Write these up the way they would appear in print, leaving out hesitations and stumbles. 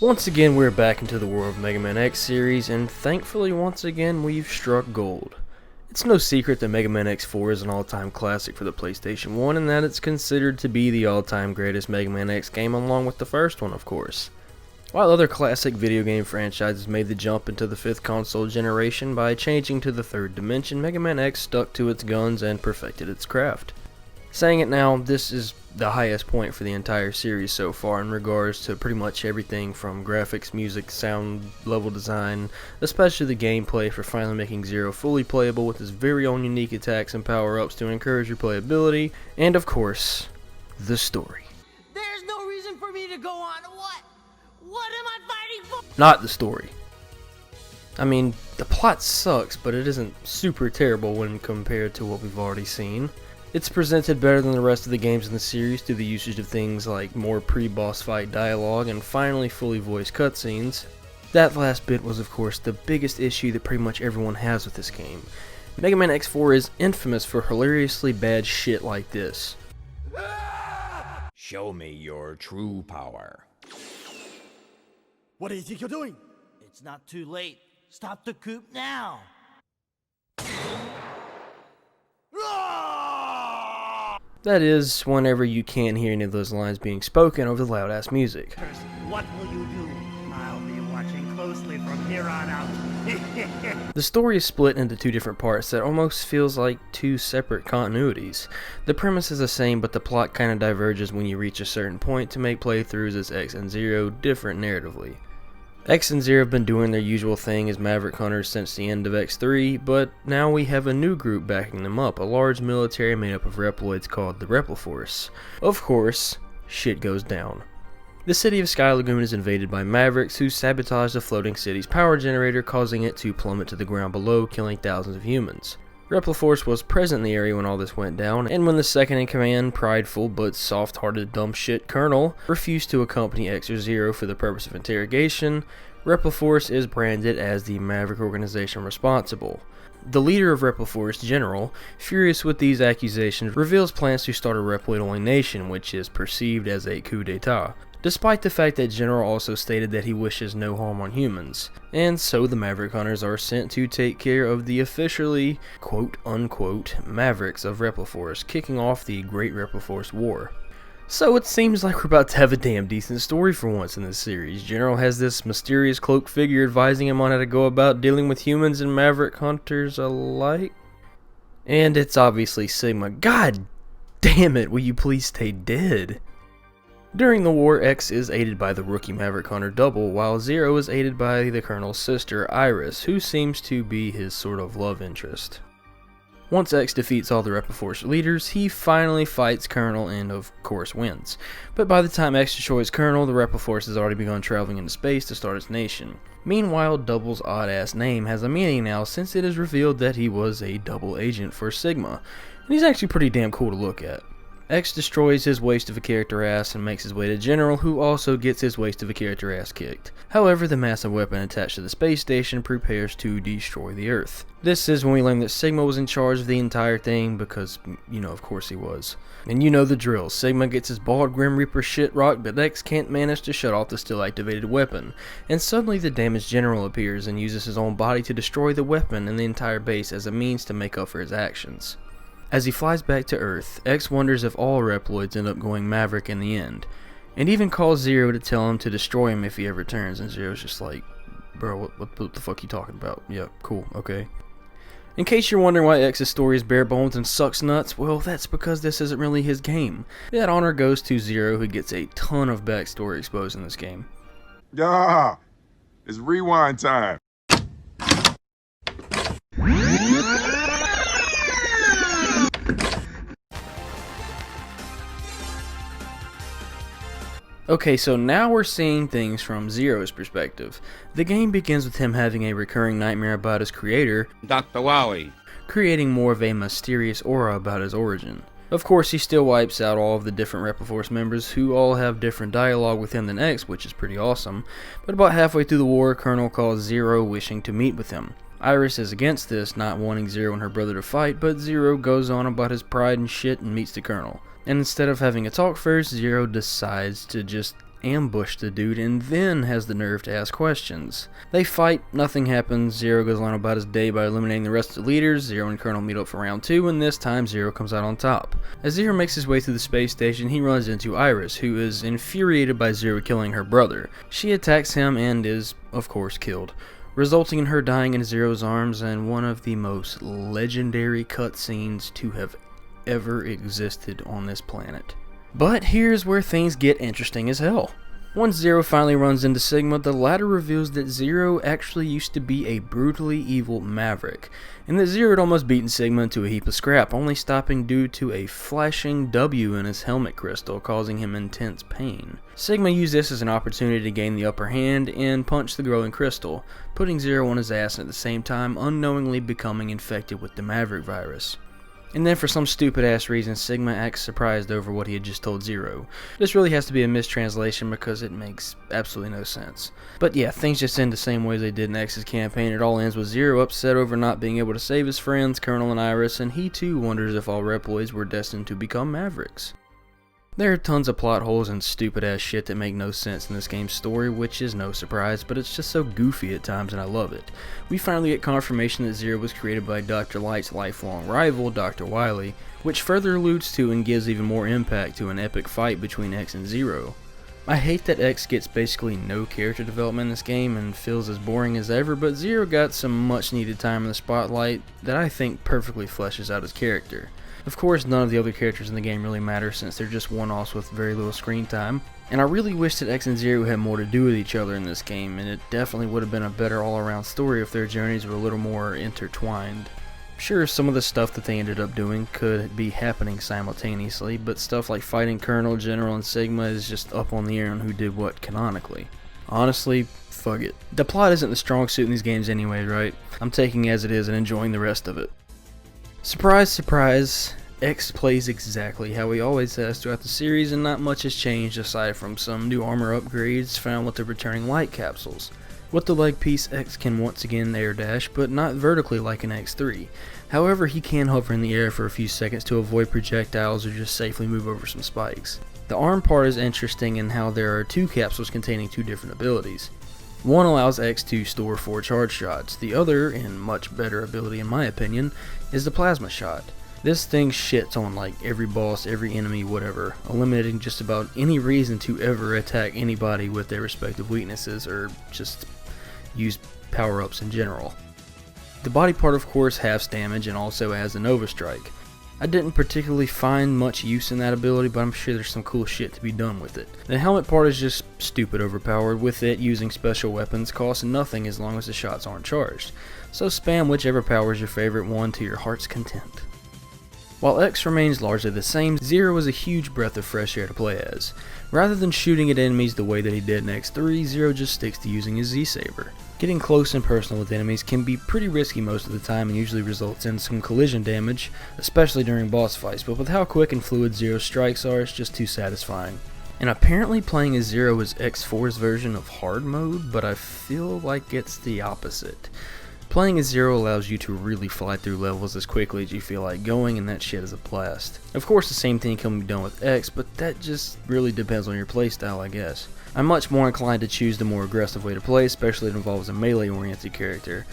Once again, we're back into the world of Mega Man X series, and thankfully once again we've struck gold. It's no secret that Mega Man X4 is an all-time classic for the PlayStation 1, and that it's considered to be the all-time greatest Mega Man X game along with the first one, of course. While other classic video game franchises made the jump into the 5th console generation by changing to the 3rd dimension, Mega Man X stuck to its guns and perfected its craft. Saying it now, this is the highest point for the entire series so far in regards to pretty much everything from graphics, music, sound, level design, especially the gameplay for finally making Zero fully playable with his very own unique attacks and power-ups to encourage replayability, and of course, the story. There's no reason for me to go on. What am I fighting for? Not the story. I mean, the plot sucks, but it isn't super terrible when compared to what we've already seen. It's presented better than the rest of the games in the series through the usage of things like more pre-boss fight dialogue and finally fully voiced cutscenes. That last bit was of course the biggest issue that pretty much everyone has with this game. Mega Man X4 is infamous for hilariously bad shit like this. Show me your true power. What do you think you're doing? It's not too late. Stop the coup now. That is, whenever you can't hear any of those lines being spoken over the loud-ass music. What will you do? I'll be watching closely from here on out. The story is split into two different parts that almost feels like two separate continuities. The premise is the same, but the plot kinda diverges when you reach a certain point to make playthroughs as X and Zero different narratively. X and Zero have been doing their usual thing as Maverick Hunters since the end of X3, but now we have a new group backing them up, a large military made up of Reploids called the Repliforce. Of course, shit goes down. The city of Sky Lagoon is invaded by Mavericks who sabotage the floating city's power generator, causing it to plummet to the ground below, killing thousands of humans. Repliforce was present in the area when all this went down, and when the second-in-command, prideful but soft-hearted dumb shit Colonel refused to accompany X or Zero for the purpose of interrogation, Repliforce is branded as the Maverick organization responsible. The leader of Repliforce, General, furious with these accusations, reveals plans to start a Reploid-only nation, which is perceived as a coup d'etat, despite the fact that General also stated that he wishes no harm on humans. And so the Maverick Hunters are sent to take care of the officially, quote-unquote, Mavericks of Repliforce, kicking off the Great Repliforce War. So it seems like we're about to have a damn decent story for once in this series. General has this mysterious cloaked figure advising him on how to go about dealing with humans and Maverick Hunters alike. And it's obviously Sigma. God damn it, will you please stay dead? During the war, X is aided by the rookie Maverick Hunter Double, while Zero is aided by the Colonel's sister, Iris, who seems to be his sort of love interest. Once X defeats all the Repliforce leaders, he finally fights Colonel and of course wins. But by the time X destroys Colonel, the Repliforce has already begun traveling into space to start its nation. Meanwhile, Double's odd-ass name has a meaning now since it is revealed that he was a double agent for Sigma, and he's actually pretty damn cool to look at. X destroys his waste of a character ass and makes his way to General, who also gets his waste of a character ass kicked. However, the massive weapon attached to the space station prepares to destroy the Earth. This is when we learn that Sigma was in charge of the entire thing because, of course he was. And you know the drill. Sigma gets his bald Grim Reaper shit rocked, but X can't manage to shut off the still activated weapon. And suddenly the damaged General appears and uses his own body to destroy the weapon and the entire base as a means to make up for his actions. As he flies back to Earth, X wonders if all Reploids end up going Maverick in the end, and even calls Zero to tell him to destroy him if he ever turns, and Zero's just like, bro, what the fuck you talking about? Yeah, cool, okay. In case you're wondering why X's story is bare bones and sucks nuts, well, that's because this isn't really his game. That honor goes to Zero, who gets a ton of backstory exposed in this game. Yeah, it's rewind time. Okay, so now we're seeing things from Zero's perspective. The game begins with him having a recurring nightmare about his creator, Dr. Wally. creating more of a mysterious aura about his origin. Of course, he still wipes out all of the different Repliforce members who all have different dialogue with him than X, which is pretty awesome. But about halfway through the war, Colonel calls Zero wishing to meet with him. Iris is against this, not wanting Zero and her brother to fight, but Zero goes on about his pride and shit and meets the Colonel. And instead of having a talk first, Zero decides to just ambush the dude and then has the nerve to ask questions. They fight, nothing happens, Zero goes on about his day by eliminating the rest of the leaders. Zero and Colonel meet up for round 2, and this time Zero comes out on top. As Zero makes his way through the space station, he runs into Iris, who is infuriated by Zero killing her brother. She attacks him and is, of course, killed, resulting in her dying in Zero's arms and one of the most legendary cutscenes to have ever existed on this planet. But here's where things get interesting as hell. Once Zero finally runs into Sigma, the latter reveals that Zero actually used to be a brutally evil Maverick, and that Zero had almost beaten Sigma into a heap of scrap, only stopping due to a flashing W in his helmet crystal, causing him intense pain. Sigma used this as an opportunity to gain the upper hand and punch the glowing crystal, putting Zero on his ass and at the same time unknowingly becoming infected with the Maverick virus. And then for some stupid ass reason, Sigma acts surprised over what he had just told Zero. This really has to be a mistranslation because it makes absolutely no sense. But yeah, things just end the same way as they did in X's campaign. It all ends with Zero upset over not being able to save his friends, Colonel and Iris, and he too wonders if all Reploids were destined to become Mavericks. There are tons of plot holes and stupid ass shit that make no sense in this game's story, which is no surprise, but it's just so goofy at times and I love it. We finally get confirmation that Zero was created by Dr. Light's lifelong rival, Dr. Wily, which further alludes to and gives even more impact to an epic fight between X and Zero. I hate that X gets basically no character development in this game and feels as boring as ever, but Zero got some much needed time in the spotlight that I think perfectly fleshes out his character. Of course, none of the other characters in the game really matter since they're just one-offs with very little screen time, and I really wish that X and Zero had more to do with each other in this game, and it definitely would have been a better all-around story if their journeys were a little more intertwined. Sure, some of the stuff that they ended up doing could be happening simultaneously, but stuff like fighting Colonel, General, and Sigma is just up on the air on who did what canonically. Honestly, fuck it. The plot isn't the strong suit in these games anyway, right? I'm taking as it is and enjoying the rest of it. Surprise, surprise, X plays exactly how he always has throughout the series, and not much has changed aside from some new armor upgrades found with the returning light capsules. With the leg piece, X can once again air dash, but not vertically like in X3. However, he can hover in the air for a few seconds to avoid projectiles or just safely move over some spikes. The arm part is interesting in how there are 2 capsules containing 2 different abilities. One allows X to store 4 charge shots, the other, and much better ability in my opinion, is the plasma shot. This thing shits on like every boss, every enemy, whatever, eliminating just about any reason to ever attack anybody with their respective weaknesses or just use power-ups in general. The body part of course halves damage and also has the Nova Strike. I didn't particularly find much use in that ability, but I'm sure there's some cool shit to be done with it. The helmet part is just stupid overpowered, with it using special weapons costs nothing as long as the shots aren't charged. So spam whichever power is your favorite one to your heart's content. While X remains largely the same, Zero is a huge breath of fresh air to play as. Rather than shooting at enemies the way that he did in X3, Zero just sticks to using his Z-Saber. Getting close and personal with enemies can be pretty risky most of the time and usually results in some collision damage, especially during boss fights, but with how quick and fluid Zero's strikes are, it's just too satisfying. And apparently playing as Zero is X4's version of hard mode, but I feel like it's the opposite. Playing as Zero allows you to really fly through levels as quickly as you feel like going, and that shit is a blast. Of course the same thing can be done with X, but that just really depends on your playstyle, I guess. I'm much more inclined to choose the more aggressive way to play, especially if it involves a melee oriented character.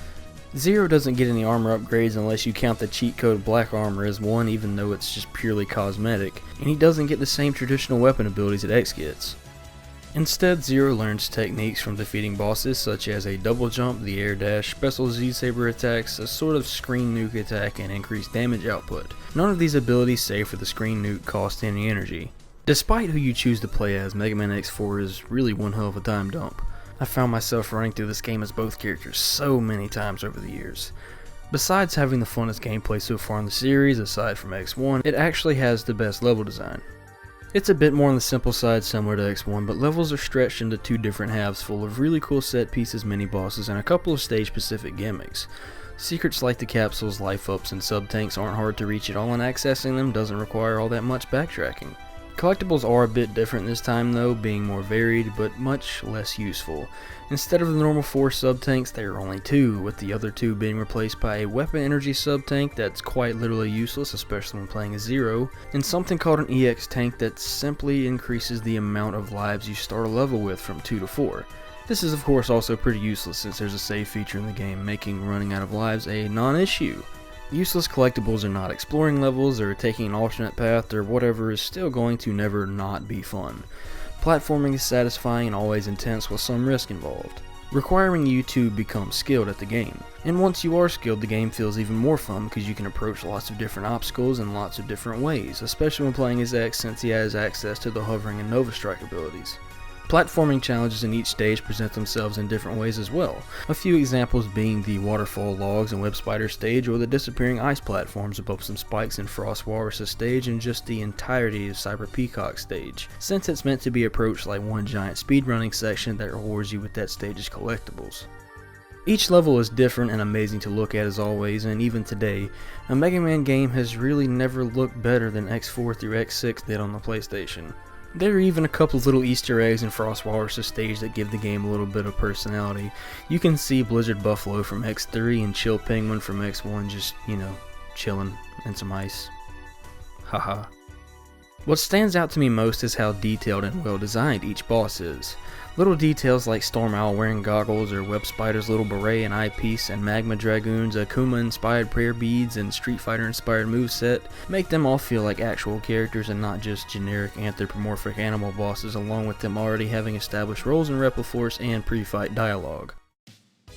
Zero doesn't get any armor upgrades unless you count the cheat code black armor as one, even though it's just purely cosmetic, and he doesn't get the same traditional weapon abilities that X gets. Instead, Zero learns techniques from defeating bosses such as a double jump, the air dash, special Z-Saber attacks, a sort of screen nuke attack, and increased damage output. None of these abilities, save for the screen nuke, cost any energy. Despite who you choose to play as, Mega Man X4 is really one hell of a time dump. I found myself running through this game as both characters so many times over the years. Besides having the funnest gameplay so far in the series, aside from X1, it actually has the best level design. It's a bit more on the simple side similar to X1, but levels are stretched into 2 different halves full of really cool set pieces, mini bosses, and a couple of stage specific gimmicks. Secrets like the capsules, life ups, and sub tanks aren't hard to reach at all, and accessing them doesn't require all that much backtracking. Collectibles are a bit different this time though, being more varied but much less useful. Instead of the normal 4 sub-tanks, there are only 2, with the other 2 being replaced by a weapon energy sub-tank that's quite literally useless, especially when playing a Zero, and something called an EX tank that simply increases the amount of lives you start a level with from 2 to 4. This is of course also pretty useless since there's a save feature in the game, making running out of lives a non-issue. Useless collectibles are not exploring levels or taking an alternate path or whatever is still going to never not be fun. Platforming is satisfying and always intense with some risk involved, requiring you to become skilled at the game. And once you are skilled, the game feels even more fun because you can approach lots of different obstacles in lots of different ways, especially when playing as X since he has access to the hovering and Nova Strike abilities. Platforming challenges in each stage present themselves in different ways as well, a few examples being the waterfall logs and web spider stage, or the disappearing ice platforms above some spikes in Frost Walrus' stage, and just the entirety of Cyber Peacock stage, since it's meant to be approached like one giant speedrunning section that rewards you with that stage's collectibles. Each level is different and amazing to look at as always, and even today, a Mega Man game has really never looked better than X4 through X6 did on the PlayStation. There are even a couple of little Easter eggs in Frost Walrus' stage that give the game a little bit of personality. You can see Blizzard Buffalo from X3 and Chill Penguin from X1 just, chilling in some ice. Haha. What stands out to me most is how detailed and well designed each boss is. Little details like Storm Owl wearing goggles, or Web Spider's little beret and eyepiece, and Magma Dragoon's Akuma inspired prayer beads and Street Fighter inspired moveset make them all feel like actual characters and not just generic anthropomorphic animal bosses, along with them already having established roles in Repliforce and pre-fight dialogue.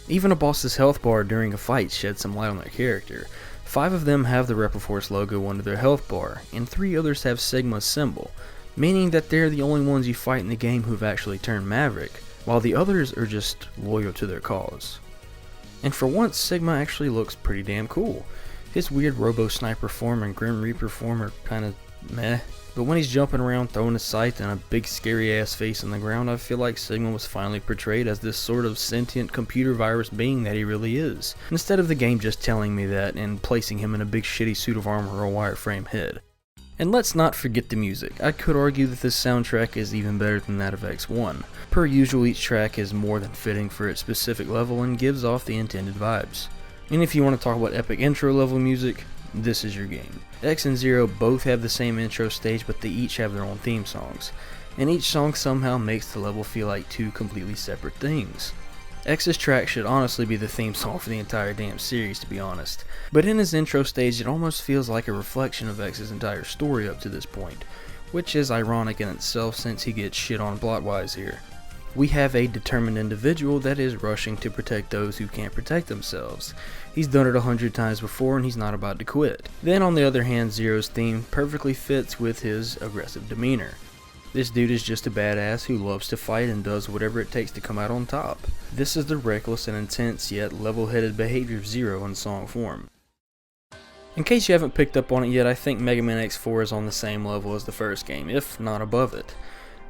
Even a boss's health bar during a fight sheds some light on their character. 5 of them have the Repliforce logo under their health bar, and 3 others have Sigma's symbol, meaning that they're the only ones you fight in the game who've actually turned Maverick, while the others are just loyal to their cause. And for once, Sigma actually looks pretty damn cool. His weird Robo-Sniper form and Grim Reaper form are kinda meh, but when he's jumping around throwing a scythe and a big scary ass face on the ground, I feel like Sigma was finally portrayed as this sort of sentient computer virus being that he really is, instead of the game just telling me that and placing him in a big shitty suit of armor or a wireframe head. And let's not forget the music. I could argue that this soundtrack is even better than that of X1. Per usual, each track is more than fitting for its specific level and gives off the intended vibes. And if you want to talk about epic intro level music, this is your game. X and Zero both have the same intro stage, but they each have their own theme songs, and each song somehow makes the level feel like 2 completely separate things. X's track should honestly be the theme song for the entire damn series, to be honest, but in his intro stage it almost feels like a reflection of X's entire story up to this point, which is ironic in itself since he gets shit on plot-wise here. We have a determined individual that is rushing to protect those who can't protect themselves. He's done it 100 times before and he's not about to quit. Then on the other hand, Zero's theme perfectly fits with his aggressive demeanor. This dude is just a badass who loves to fight and does whatever it takes to come out on top. This is the reckless and intense yet level-headed behavior of Zero in song form. In case you haven't picked up on it yet, I think Mega Man X4 is on the same level as the first game, if not above it.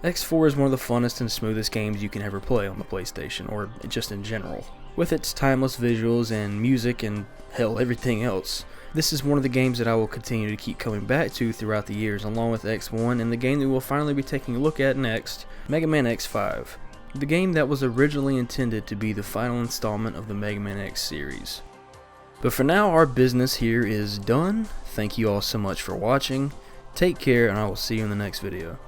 X4 is one of the funnest and smoothest games you can ever play on the PlayStation, or just in general. With its timeless visuals and music and hell, everything else. This is one of the games that I will continue to keep coming back to throughout the years, along with X1 and the game that we'll finally be taking a look at next, Mega Man X5. The game that was originally intended to be the final installment of the Mega Man X series. But for now, our business here is done. Thank you all so much for watching. Take care, and I will see you in the next video.